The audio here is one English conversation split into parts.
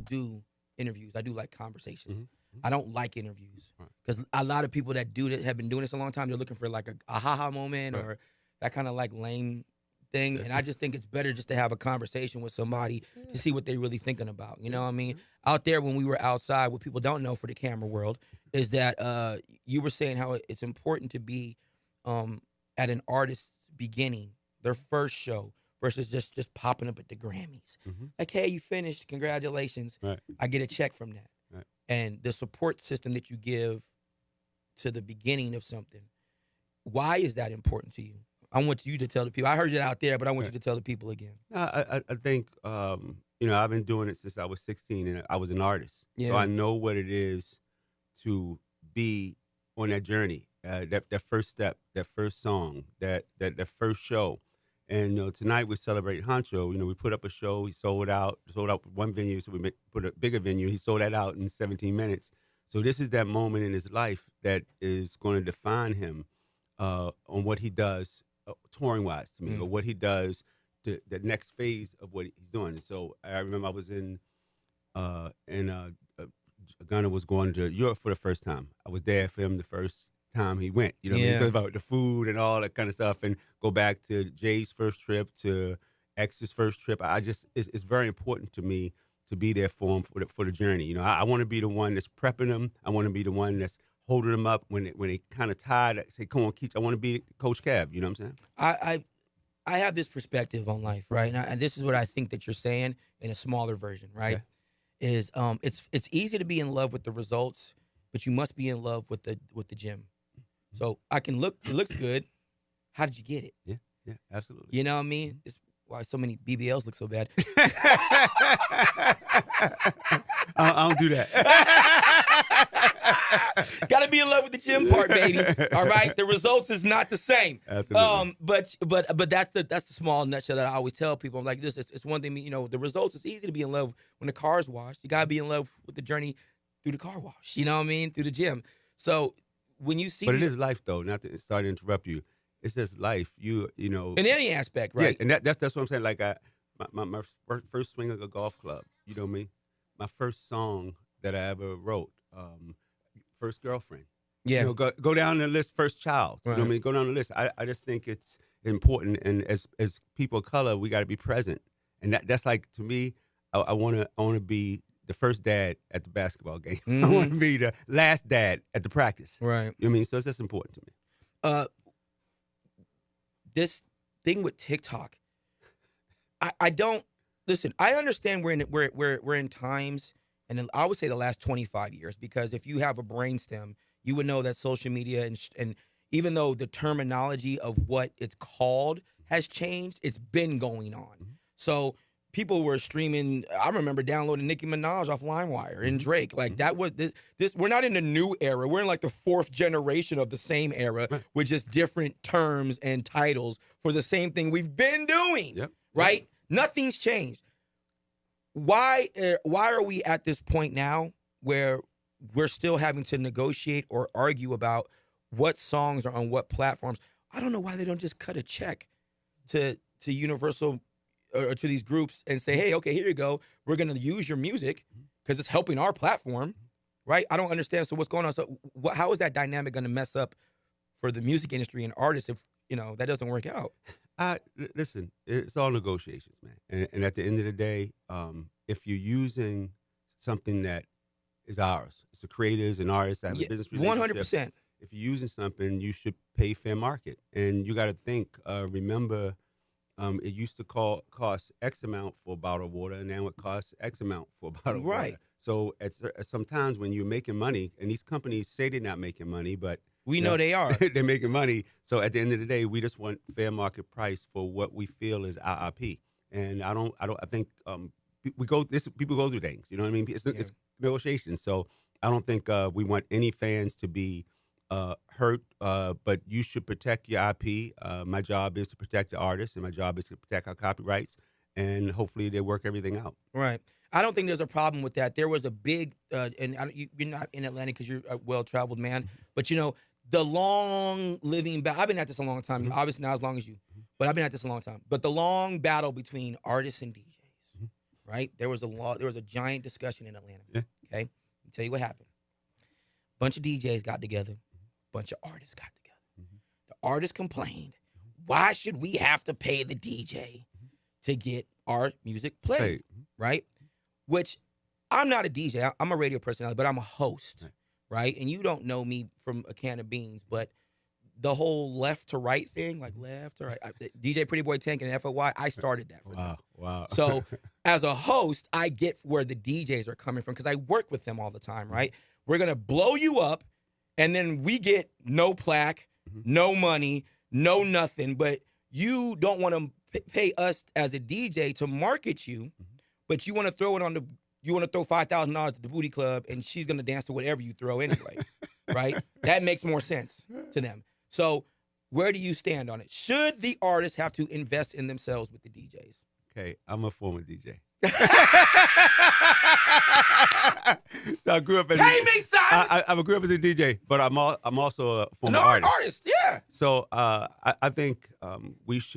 do interviews. I do like conversations. Mm-hmm. I don't like interviews because a lot of people that do that have been doing this a long time. They're looking for like a ha-ha moment or that kind of like lame thing. And I just think it's better just to have a conversation with somebody to see what they're really thinking about. You know what I mean? Out there when we were outside, what people don't know for the camera world is that you were saying how it's important to be at an artist's beginning, their first show, versus just popping up at the Grammys. Like, hey, you finished, congratulations. I get a check from that. And the support system that you give to the beginning of something, why is that important to you? I want you to tell the people. I heard it out there, but I want you to tell the people again. I think, I've been doing it since I was 16, and I was an artist. Yeah. So I know what it is to be on that journey, that first step, that first song, that first show. And tonight we're celebrating Honcho. We put up a show. He sold out one venue, so we put a bigger venue. He sold that out in 17 minutes. So this is that moment in his life that is going to define him on what he does touring wise to me, or what he does to the next phase of what he's doing. And so I remember I was Gunna was going to Europe for the first time. I was there for him the first time he went. You know what I mean? So about the food and all that kind of stuff, and go back to Jay's first trip, to X's first trip. It's very important to me to be there for him for the journey. I want to be the one that's prepping him. I want to be the one that's holding them up when they kind of tired. I say, come on, Keith. I want to be Coach Kev. You know what I'm saying? I have this perspective on life, right? And this is what I think that you're saying in a smaller version, right? Yeah. Is it's easy to be in love with the results, but you must be in love with the gym. So it looks good. How did you get it? Yeah, absolutely. You know what I mean? It's why so many BBLs look so bad. I don't do that. Got to be in love with the gym part, baby. All right, the results is not the same. Absolutely. But that's the small nutshell that I always tell people. I'm like this. It's one thing. The results. It's easy to be in love when the car's washed. You got to be in love with the journey through the car wash. You know what I mean? Through the gym. So when you see, but it is life though. Not to start to interrupt you. It's just life. You know. In any aspect, right? Yeah, and that's what I'm saying. Like my first swing of a golf club. You know me. My first song that I ever wrote. First girlfriend. Yeah. Go down the list. First child. You know what I mean? Go down the list. I just think it's important, and as people of color, we got to be present. And that's like, to me, I want to be the first dad at the basketball game. I want to be the last dad at the practice. Right. You know what I mean? So it's just important to me. This thing with TikTok, I don't listen. I understand we're in times, and I would say the last 25 years, because if you have a brainstem, you would know that social media and even though the terminology of what it's called has changed, it's been going on. So people were streaming. I remember downloading Nicki Minaj off LimeWire and Drake. Like that was this. We're not in the new era. We're in like the fourth generation of the same era with just different terms and titles for the same thing we've been doing. Yep. Right? Nothing's changed. Why are we at this point now where we're still having to negotiate or argue about what songs are on what platforms? I don't know why they don't just cut a check to Universal or to these groups and say, hey, okay, here you go. We're going to use your music because it's helping our platform, right? I don't understand. So what's going on? So how is that dynamic going to mess up for the music industry and artists if, that doesn't work out? Listen, it's all negotiations, man. And at the end of the day, if you're using something that is ours, it's the creators and artists that have a business relationship. 100%. If you're using something, you should pay fair market. And you got to think, remember, it used to cost X amount for a bottle of water, and now it costs X amount for a bottle of water. So sometimes when you're making money, and these companies say they're not making money, but we know they are. They're making money. So at the end of the day, we just want fair market price for what we feel is our IP. And I think people go through things. You know what I mean? It's negotiations. So I don't think we want any fans to be hurt, but you should protect your IP. My job is to protect the artists, and my job is to protect our copyrights, and hopefully they work everything out. Right. I don't think there's a problem with that. There was a big, and you're not in Atlanta because you're a well-traveled man, but the long living battle. I've been at this a long time. Obviously not as long as you, but I've been at this a long time. But the long battle between artists and DJs, right? There was a giant discussion in Atlanta. Yeah. Okay, I'll tell you what happened. Bunch of DJs got together. Bunch of artists got together. The artists complained, why should we have to pay the DJ to get our music played, right? Which I'm not a DJ. I'm a radio personality, but I'm a host, right? And you don't know me from a can of beans, but the whole left to right thing, like left to right, DJ Pretty Boy Tank and FOY, I started that for them. Wow. So as a host, I get where the DJs are coming from because I work with them all the time, right? We're going to blow you up, and then we get no plaque, no money, no nothing, but you don't want to pay us as a DJ to market you, but you want to throw it on you want to throw $5,000 at the booty club, and she's going to dance to whatever you throw anyway, right? That makes more sense to them. So where do you stand on it? Should the artists have to invest in themselves with the DJs? Okay, I'm a former DJ. So I grew up as Pay me, son! I grew up as a DJ, but I'm also a former artist. Yeah. So I think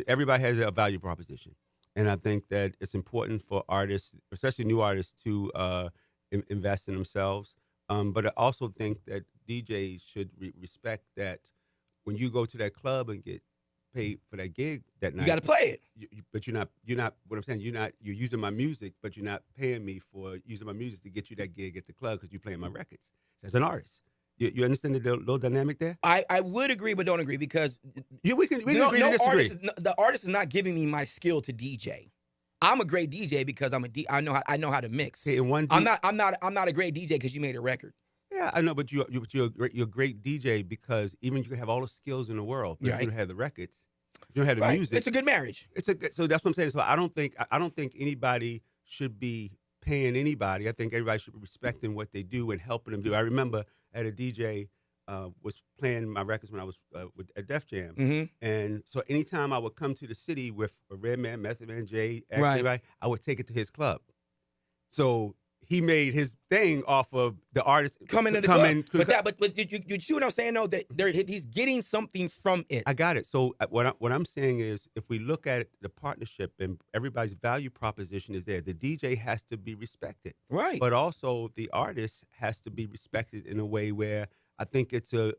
everybody has a value proposition. And I think that it's important for artists, especially new artists, to invest in themselves. But I also think that DJs should respect that when you go to that club and get paid for that gig that night, you got to play it. But you're not. What I'm saying, you're using my music, but you're not paying me for using my music to get you that gig at the club because you're playing my records. So as an artist, you understand the little dynamic there? I would agree, but don't agree because we can agree to disagree. The artist is not giving me my skill to DJ. I'm a great DJ because I know how to mix. Okay, I'm not a great DJ because you made a record. Yeah, I know, but you're a great DJ because even you can have all the skills in the world, but you don't have the records, you don't have the music. It's a good marriage. So that's what I'm saying. So I don't think anybody should be paying anybody. I think everybody should be respecting what they do and helping them do. I remember I had a DJ was playing my records when I was at Def Jam, and so anytime I would come to the city with a Redman, Method Man, Jay, everybody, I would take it to his club. So he made his thing off of the artist coming in the club. But you see what I'm saying though? That he's getting something from it. I got it. So what I'm saying is, if we look at the partnership and everybody's value proposition is there, the DJ has to be respected, right? But also the artist has to be respected in a way where I think it's a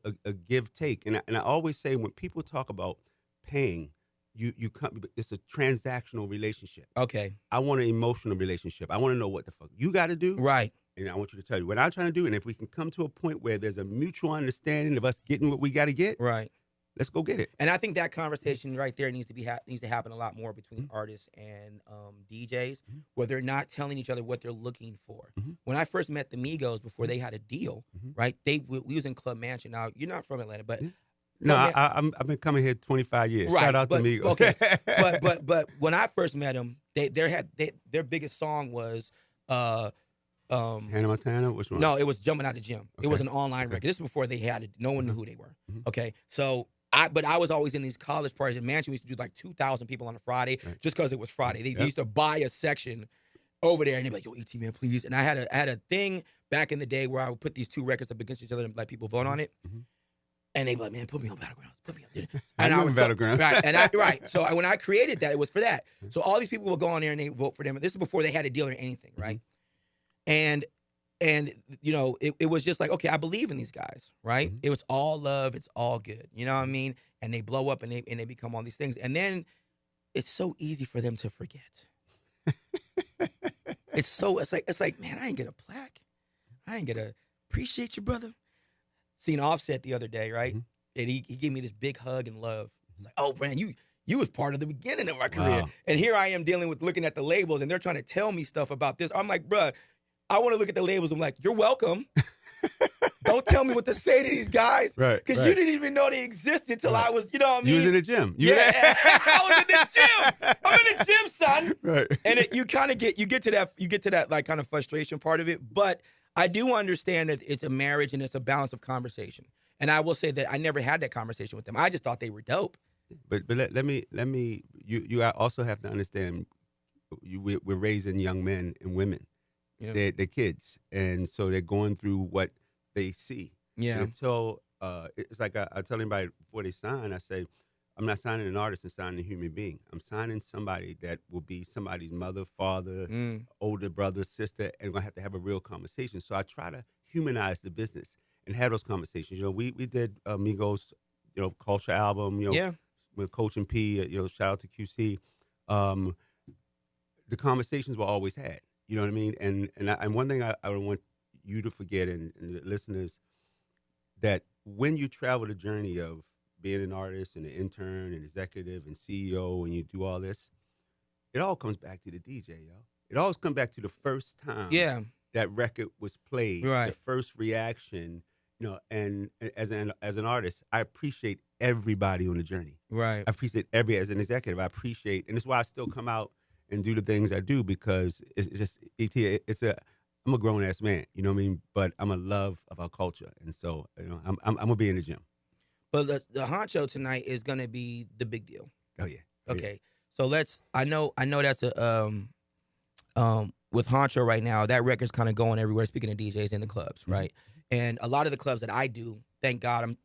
give take. And I always say when people talk about paying, you come. It's a transactional relationship. Okay. I want an emotional relationship. I want to know what the fuck you got to do. Right. And I want you to tell you what I'm trying to do. And if we can come to a point where there's a mutual understanding of us getting what we got to get, right, let's go get it. And I think that conversation right there needs to happen a lot more between artists and DJs, where they're not telling each other what they're looking for. When I first met the Migos before they had a deal, right? We was in Club Mansion. Now you're not from Atlanta, but no, I've been coming here 25 years. Right, Shout out to Migos. Okay, but when I first met them, their biggest song was Hannah Montana. Which one? No, it was Jumping Out the Gym. Okay. It was an online record. This is before they had it. No one knew who they were. Okay, so I was always in these college parties in Mansion. We used to do like 2,000 people on a Friday, just because it was Friday. They used to buy a section over there, and they'd be like, "Yo, ET man, please." And I had a thing back in the day where I would put these two records up against each other and let people vote on it. And they'd be like, "Man, put me on Battlegrounds. Put me on." And I would Battlegrounds. Right. So when I created that, it was for that. So all these people would go on there and they vote for them. And this is before they had a deal or anything, right? And you know, it was just like, okay, I believe in these guys, right? It was all love. It's all good. You know what I mean? And they blow up and they become all these things. And then it's so easy for them to forget. It's like, man, I ain't get a plaque. I ain't get a appreciate you, brother. Seen Offset the other day, right? And he gave me this big hug and love. He's like, "Oh, man, you was part of the beginning of my career." Wow. And here I am dealing with looking at the labels, and they're trying to tell me stuff about this. I'm like, bruh, I want to look at the labels. I'm like, you're welcome. Don't tell me what to say to these guys. Right. Because you didn't even know they existed till I was, you know what I mean? You was in the gym. I was in the gym. I'm in the gym, son. Right. And you get to that like kind of frustration part of it. But I do understand that it's a marriage and it's a balance of conversation. And I will say that I never had that conversation with them. I just thought they were dope. But let me. You also have to understand. We're raising young men and women. Yeah. They're kids, and so they're going through what they see. Yeah. And so it's like I tell anybody before they sign, I say, I'm not signing an artist and signing a human being. I'm signing somebody that will be somebody's mother, father, older brother, sister, and we're going to have a real conversation. So I try to humanize the business and have those conversations. You know, we did Migos, you know, Culture album, you know, Yeah. with Coach and P, you know, shout out to QC. Um, the conversations were always had. You know what I mean? And one thing I don't want you to forget, and the listeners, that when you travel the journey of being an artist and an intern and executive and CEO and you do all this, it all comes back to the DJ, yo. It always comes back to the first time Yeah. that record was played, Right. the first reaction, you know, and as an artist, I appreciate everybody on the journey. Right. I appreciate as an executive, I appreciate, and it's why I still come out and do the things I do, because it's just, I'm a grown ass man, you know what I mean? But I'm a love of our culture. And so, you know, I'm gonna be in the gym. But the honcho tonight is gonna be the big deal. Oh yeah. Okay. So I know that's a with honcho right now, that record's kind of going everywhere, speaking of DJs in the clubs, right? And a lot of the clubs that I do, thank God I'm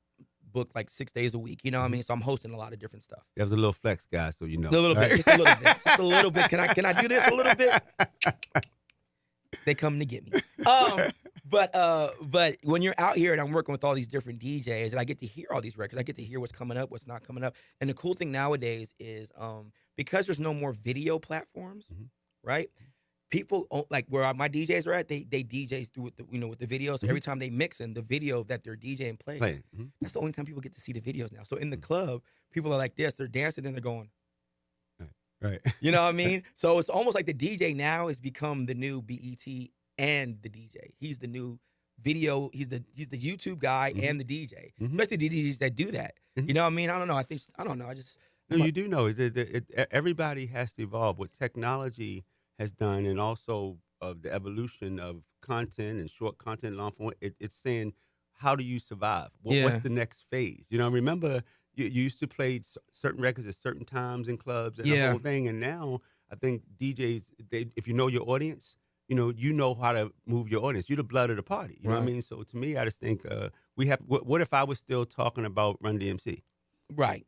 booked like 6 days a week, you know what I mean? So I'm hosting a lot of different stuff. That was a little flex, guys, so you know. A little bit, just a little bit. Just a little bit. Can I do this a little bit? They come to get me. But when you're out here and I'm working with all these different DJs and I get to hear all these records, I get to hear what's coming up, what's not coming up. And the cool thing nowadays is because there's no more video platforms, right? People like where my DJs are at, they DJ through with the videos. So every time they mix in the video that they're DJing plays, that's the only time people get to see the videos now. So in the club, people are like this, they're dancing, then they're going. Right. You know what I mean? So it's almost like the DJ now has become the new BET and the DJ. He's the new video. He's the YouTube guy and the DJ. Especially the DJs that do that. You know what I mean? I don't know. I don't know. You do know everybody has to evolve. What technology has done, and also of the evolution of content and short content, long form. It's saying, how do you survive? What's the next phase? You know, remember. You used to play certain records at certain times in clubs and the whole thing. And now I think DJs, if you know your audience, you know how to move your audience. You're the blood of the party. You know what I mean? So to me, I just think we have. What if I was still talking about Run DMC? Right.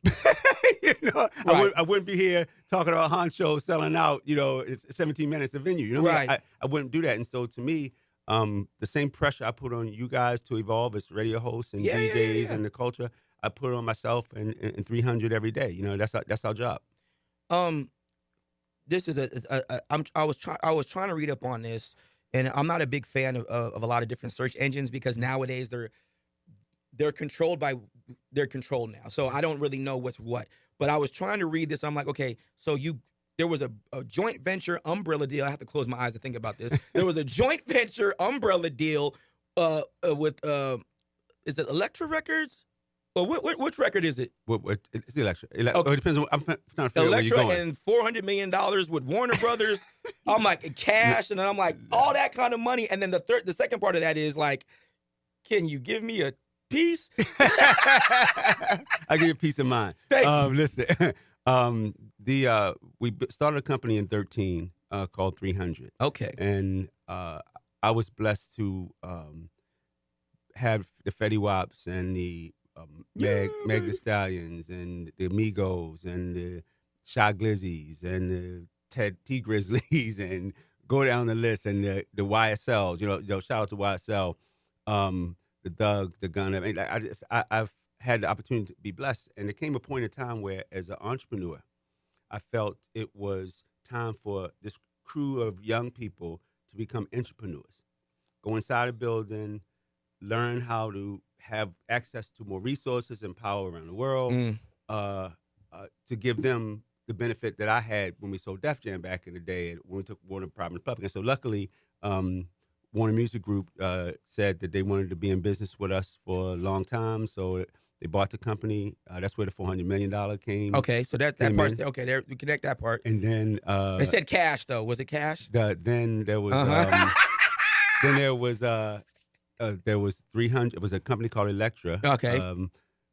I wouldn't be here talking about honcho selling out. You know, it's 17 minutes a venue. You know, what I mean? I wouldn't do that. And so to me, the same pressure I put on you guys to evolve as radio hosts and DJs and the culture, I put it on myself and 300 every day. You know, that's our job. This is I was trying to read up on this, and I'm not a big fan of a lot of different search engines because nowadays they're controlled now. So I don't really know what's what. But I was trying to read this. I'm like, okay, so there was a joint venture umbrella deal. I have to close my eyes to think about this. There was a joint venture umbrella deal with is it Elektra Records? Or which record is it? It's Elektra. Okay. It depends on. I'm trying to figure out where you're going. And $400 million with Warner Brothers. I'm like cash, and then I'm like all that kind of money. And then the second part of that is like, can you give me a piece? I'll give you a piece of mind. Listen, we started a company in 2013 called 300. Okay. And I was blessed to have the Fetty Waps and the Meg Thee Stallions and the Migos and the Shy Glizzies and the Ted T Grizzlies and go down the list, and the YSLs. You know, shout out to YSL, the Doug, the Gun. I mean, I've had the opportunity to be blessed, and there came a point in time where, as an entrepreneur, I felt it was time for this crew of young people to become entrepreneurs. Go inside a building, learn how to have access to more resources and power around the world, to give them the benefit that I had when we sold Def Jam back in the day, when we took Warner private public. And so luckily, Warner Music Group said that they wanted to be in business with us for a long time, so they bought the company. That's where the $400 million came. Okay, so that part. Okay, there we connect that part. And then they said cash though. Was it cash? Then there was there was 300. It was a company called Elektra. Okay.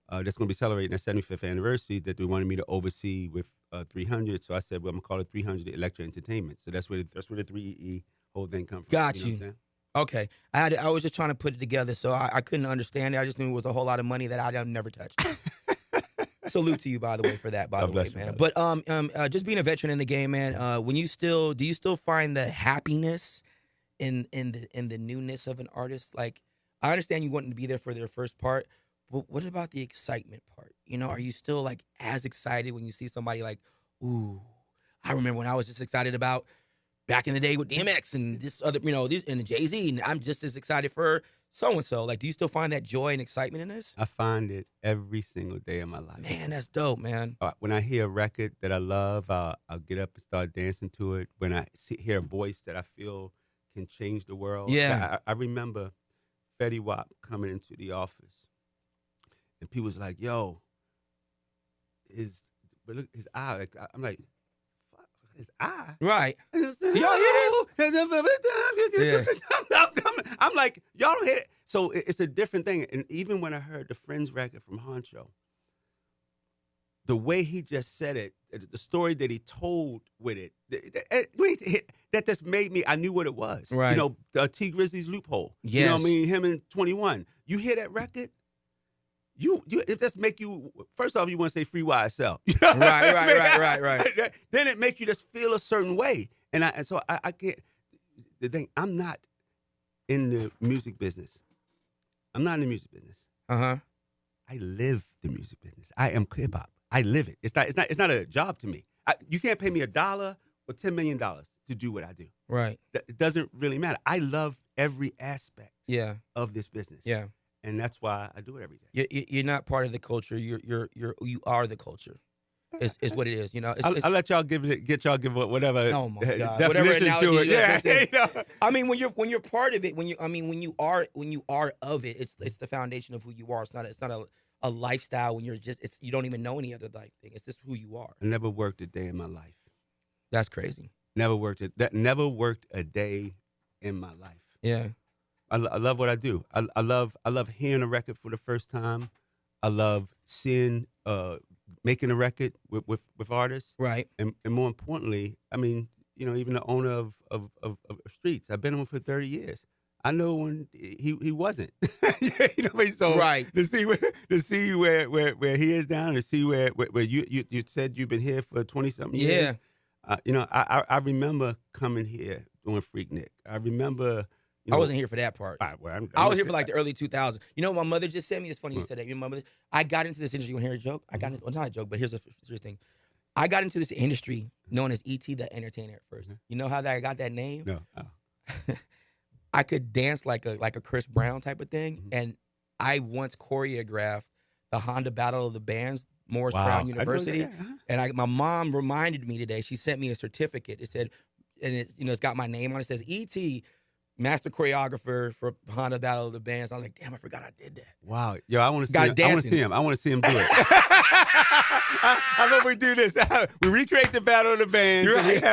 That's going to be celebrating their 75th anniversary that they wanted me to oversee with 300. So I said, well, I'm going to call it 300 Elektra Entertainment. So that's where the 3E whole thing comes from. Got you. Know you. Okay. I was just trying to put it together, so I couldn't understand it. I just knew it was a whole lot of money that I never touched. Salute to you, by the way, for that. By God the way, bless you, man. brother. But just being a veteran in the game, man. Do you still find the happiness in the newness of an artist? Like, I understand you wanting to be there for their first part, but what about the excitement part? You know, are you still like as excited when you see somebody like, ooh, I remember when I was just excited about back in the day with DMX and this other, and Jay-Z, and I'm just as excited for so-and-so. Like, do you still find that joy and excitement in this? I find it every single day of my life. Man, that's dope, man. When I hear a record that I love, I'll get up and start dancing to it. When I hear a voice that I feel can change the world. Yeah. I remember Fetty Wap coming into the office, and people was like, yo, his eye. Like, I'm like, fuck, his eye? Right. Yo, hear this? I'm like, y'all don't hear it. So it's a different thing. And even when I heard the Friends record from Honcho, the way he just said it, the story that he told with it, that just made me, I knew what it was. Right. You know, T Grizzly's Loophole. Yes. You know what I mean? Him and 21. You hear that record? It just make you, first off, you want to say free YSL. Right. Then it make you just feel a certain way. And so I can't, the thing, I'm not in the music business. I'm not in the music business. Uh-huh. I live the music business. I am hip hop. I live it. It's not a job to me. You can't pay me $1 or $10 million to do what I do. Right. It doesn't really matter. I love every aspect of this business. Yeah. And that's why I do it every day. You're not part of the culture. You are the culture. Is what it is. You know. I'll let y'all give it whatever. Oh my God! Definition Whatever analogy. to it. Yeah. I mean, when you're part of it, when you are of it, it's the foundation of who you are. It's not a lifestyle. When you don't even know any other life thing. It's just who you are. I never worked a day in my life. That's crazy. Never worked a day in my life. Yeah. I love what I do. I love hearing a record for the first time. I love seeing making a record with artists. Right. And more importantly, I mean, even the owner of Streets, I've been with him for 30 years. I know when he wasn't. So right. To see where he is now, to see where you said you've been here for 20-something years. Yeah. I remember coming here doing Freaknik. I remember. I wasn't here for that part. I was here for like the early 2000s. You know what my mother just said me? It's funny you said that. Your mother. I got into this industry. You want to hear a joke? Well, it's not a joke, but here's a serious thing. I got into this industry known as ET the Entertainer at first. You know how I got that name? No. Oh. I could dance like a Chris Brown type of thing, and I once choreographed the Honda Battle of the Bands, Morris Brown University. And my mom reminded me today. She sent me a certificate. It said, and it's got my name on it. It says ET. Master choreographer for Honda Battle of the Bands. I was like, damn, I forgot I did that. Wow. Yo, I want to see him. I want to see him do it. I love we do this. We recreate the Battle of the Bands. Right.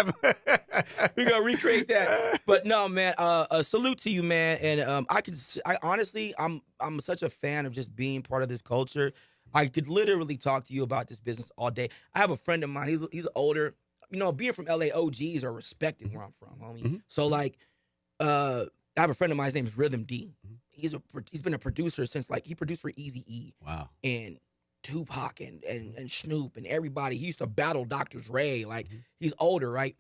We're going to recreate that. But no, man, a salute to you, man. And I honestly, I'm such a fan of just being part of this culture. I could literally talk to you about this business all day. I have a friend of mine. He's older. Being from LA, OGs are respected where I'm from, homie. Mm-hmm. So, like, I have a friend of mine. His name is Rhythm D. He's been a producer since he produced for Eazy-E. Wow. And Tupac and Snoop and everybody. He used to battle Dr. Dre. He's older, right?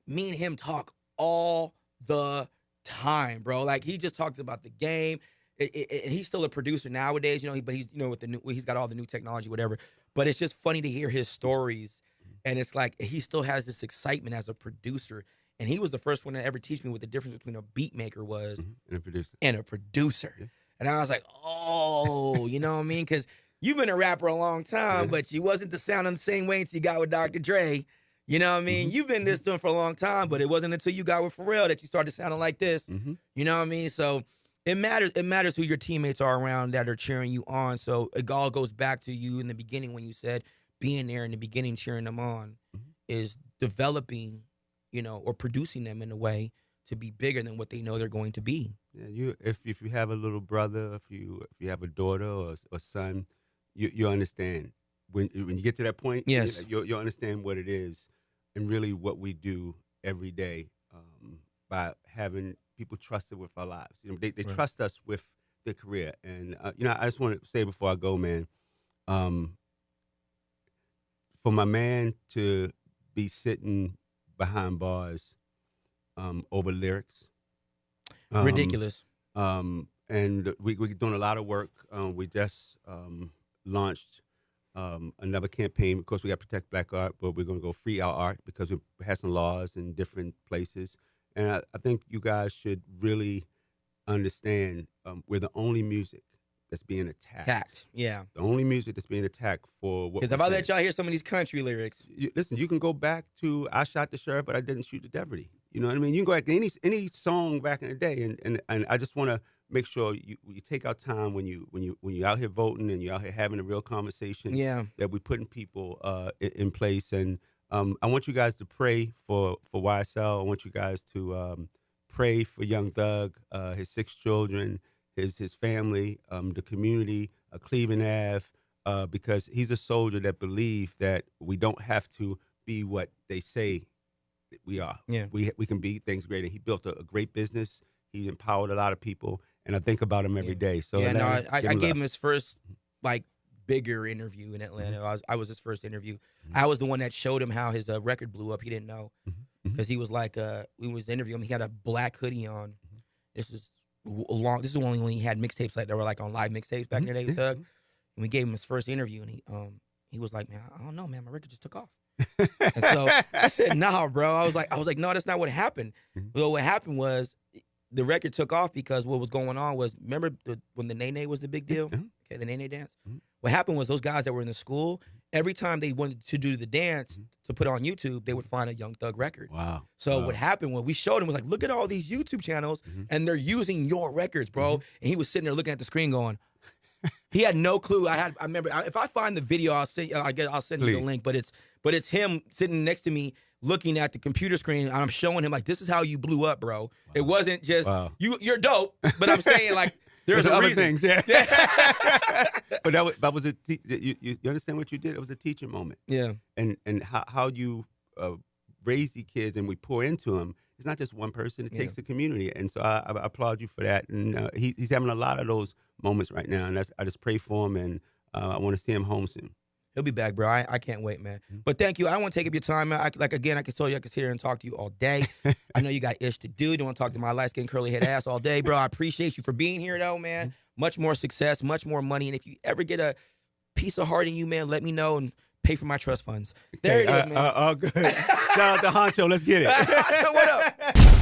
Me and him talk all the time, bro. Like, he just talks about the game. And he's still a producer nowadays, but he's he's got all the new technology, whatever. But it's just funny to hear his stories, and it's like he still has this excitement as a producer. And he was the first one to ever teach me what the difference between a beat maker was and a producer. Yeah. And I was like, oh, you know what I mean? Because you've been a rapper a long time, but you wasn't the sounding the same way until you got with Dr. Dre. You know what I mean? You've been this doing for a long time, but it wasn't until you got with Pharrell that you started sounding like this. You know what I mean? So it matters. It matters who your teammates are around that are cheering you on. So it all goes back to you in the beginning when you said being there in the beginning, cheering them on, is developing, or producing them in a way to be bigger than what they know they're going to be. Yeah, if you have a little brother, if you have a daughter or son, you understand when you get to that point. Yes, you'll understand what it is and really what we do every day by having people trusted with our lives. They trust us with their career, and I just want to say before I go, man, for my man to be sitting behind bars over lyrics. Ridiculous. And we're doing a lot of work. We just launched another campaign. Of course, we got to protect Black art, but we're going to go free our art because we have some laws in different places. And I think you guys should really understand we're the only music that's being attacked. Yeah. The only music that's being attacked for what. Because if I let y'all hear some of these country lyrics. Listen, you can go back to I shot the sheriff, but I didn't shoot the deputy. You know what I mean? You can go back to any song back in the day, and I just want to make sure you take our time when you out here voting and you're out here having a real conversation. Yeah. That we're putting people in place, and I want you guys to pray for YSL. I want you guys to pray for Young Thug, his 6 children, his family, the community, Cleveland Ave, because he's a soldier that believes that we don't have to be what they say we are. Yeah. We can be things greater. He built a great business. He empowered a lot of people, and I think about him every day. So I gave him his first bigger interview in Atlanta. Mm-hmm. I was his first interview. Mm-hmm. I was the one that showed him how his record blew up. He didn't know because he was like, we was interviewing him. He had a black hoodie on. Mm-hmm. This is only when he had mixtapes like that were like on live mixtapes back in the day with Doug. And we gave him his first interview, and he was like, man, I don't know, man, my record just took off. And so I said, nah, bro. I was like, no, that's not what happened. Well, what happened was the record took off because what was going on was, remember when the Nene was the big deal? Okay, the Nene dance. What happened was those guys that were in the school, every time they wanted to do the dance to put on YouTube, they would find a Young Thug record. Wow. So what happened when we showed him was like, look at all these YouTube channels and they're using your records, bro. And he was sitting there looking at the screen going, he had no clue. I remember if I find the video, I'll send you the link. But it's him sitting next to me looking at the computer screen, and I'm showing him like, this is how you blew up, bro. Wow. It wasn't just you're dope, but I'm saying like there's other reason. things, yeah. But that was you understand what you did? It was a teaching moment. Yeah. And how you raise the kids and we pour into them. It's not just one person. It takes the community. And so I applaud you for that. And he's having a lot of those moments right now. And I just pray for him, and I want to see him home soon. He'll be back, bro. I can't wait, man. But thank you. I don't want to take up your time. I can tell you I can sit here and talk to you all day. I know you got ish to do. Don't want to talk to my light-skinned, curly-head ass all day, bro. I appreciate you for being here, though, man. Much more success, much more money. And if you ever get a piece of heart in you, man, let me know and pay for my trust funds. There it is, man. All good. Shout out to Honcho. Let's get it. Honcho, what up?